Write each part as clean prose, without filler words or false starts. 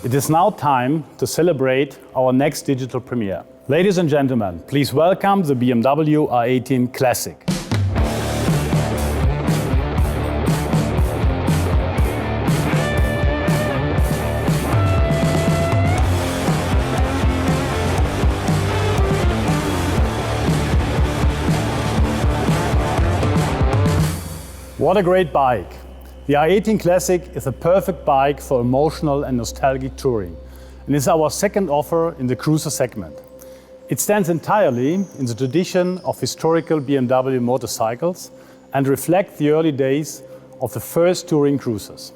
It is now time to celebrate our next digital premiere. Ladies and gentlemen, please welcome the BMW R18 Classic. What a great bike! The R18 Classic is a perfect bike for emotional and nostalgic touring, and is our second offer in the cruiser segment. It stands entirely in the tradition of historical BMW motorcycles and reflects the early days of the first touring cruisers.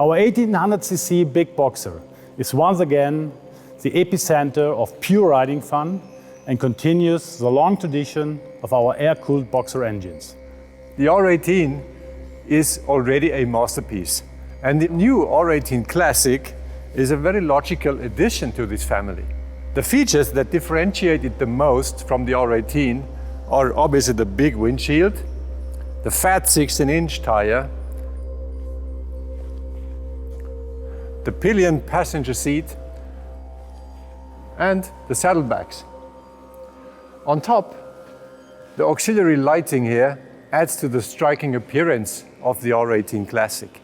Our 1800cc big boxer is once again the epicenter of pure riding fun and continues the long tradition of our air-cooled boxer engines. The R18 is already a masterpiece, and the new R18 Classic is a very logical addition to this family. The features that differentiate it the most from the R18 are obviously the big windshield, the fat 16-inch tire, the pillion passenger seat, and the saddlebags. On top, the auxiliary lighting here adds to the striking appearance of the R18 Classic.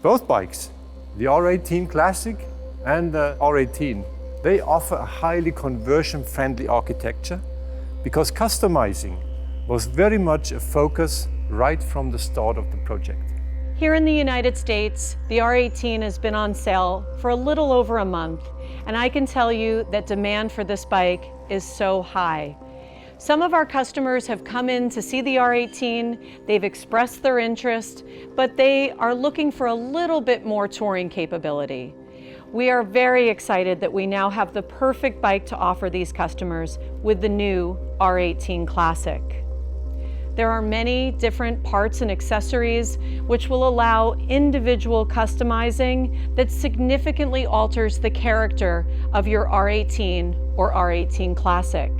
Both bikes, the R18 Classic and the R18, they offer a highly conversion-friendly architecture because customizing was very much a focus right from the start of the project. Here in the United States, the R18 has been on sale for a little over a month, and I can tell you that demand for this bike is so high. Some of our customers have come in to see the R18, they've expressed their interest, but they are looking for a little bit more touring capability. We are very excited that we now have the perfect bike to offer these customers with the new R18 Classic. There are many different parts and accessories which will allow individual customizing that significantly alters the character of your R18 or R18 Classic.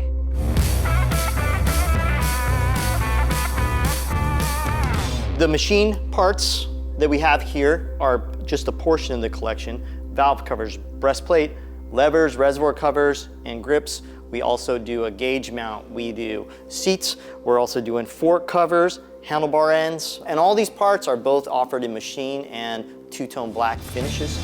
The machine parts that we have here are just a portion of the collection. Valve covers, breastplate, levers, reservoir covers, and grips. We also do a gauge mount. We do seats. We're also doing fork covers, handlebar ends, and all these parts are both offered in machine and two-tone black finishes.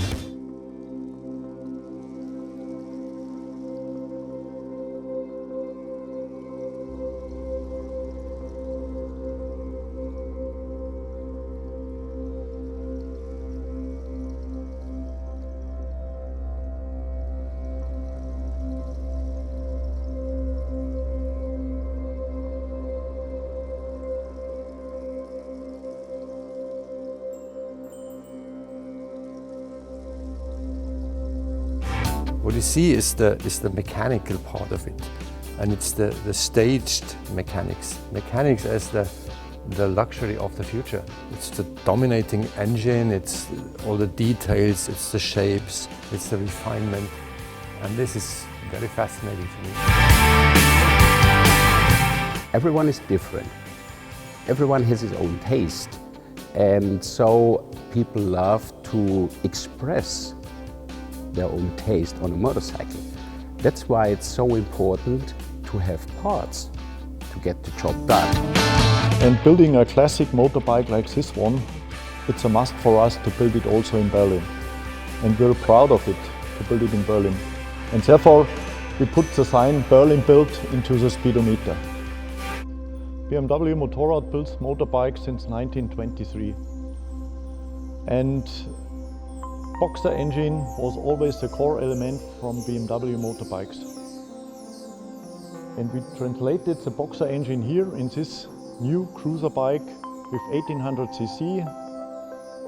What you see is the mechanical part of it, and it's the staged mechanics. Mechanics as the luxury of the future. It's the dominating engine, it's all the details, it's the shapes, it's the refinement, and this is very fascinating to me. Everyone is different. Everyone has his own taste, and so people love to express their own taste on a motorcycle. That's why it's so important to have parts to get the job done. And building a classic motorbike like this one, it's a must for us to build it also in Berlin. And we're proud of it, to build it in Berlin. And therefore, we put the sign Berlin built into the speedometer. BMW MOTORRAD builds motorbikes since 1923. And boxer engine was always the core element from BMW motorbikes. And we translated the boxer engine here in this new cruiser bike with 1800cc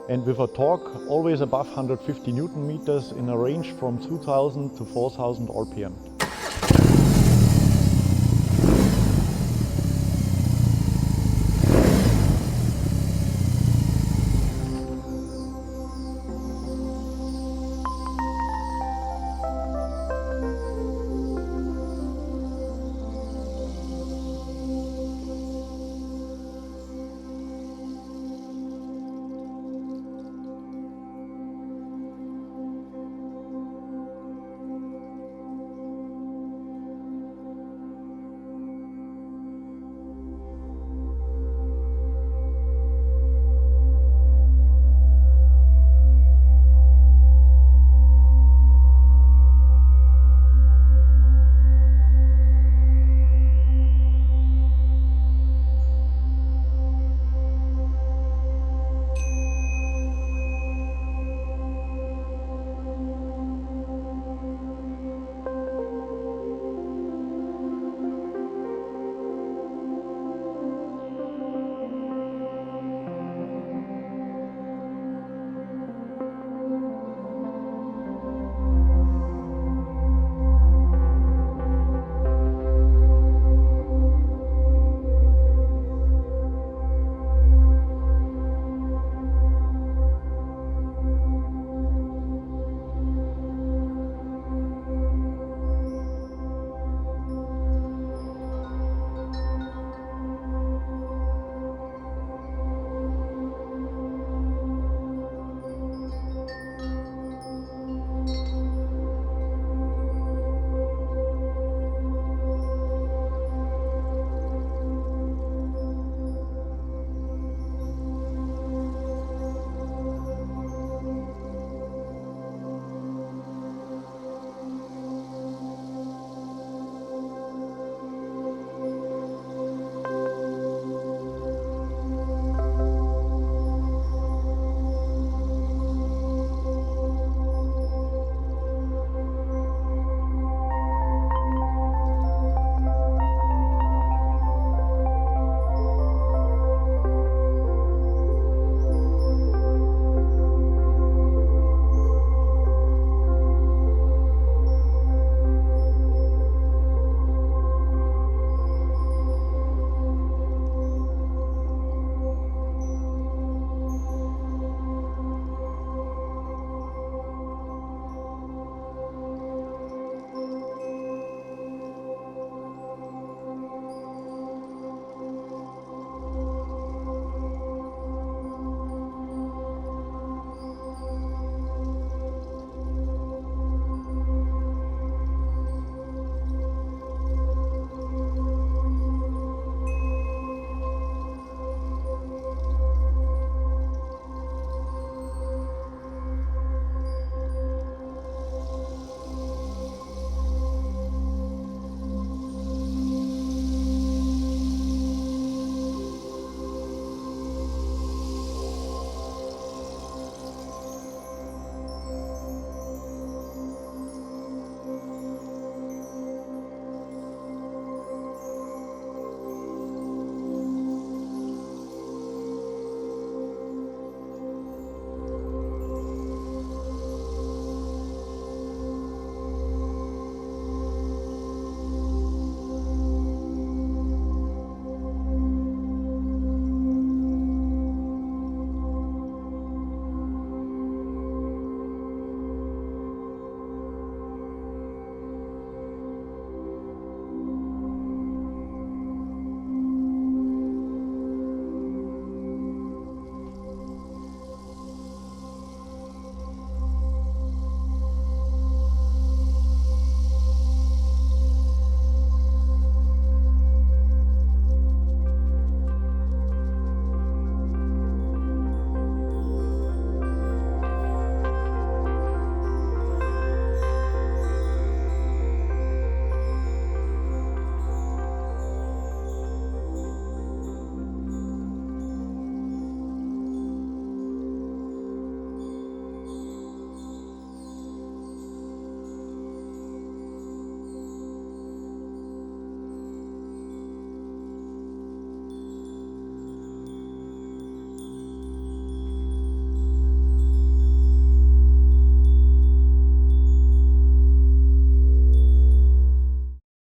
and with a torque always above 150 Newton meters in a range from 2000 to 4000 RPM.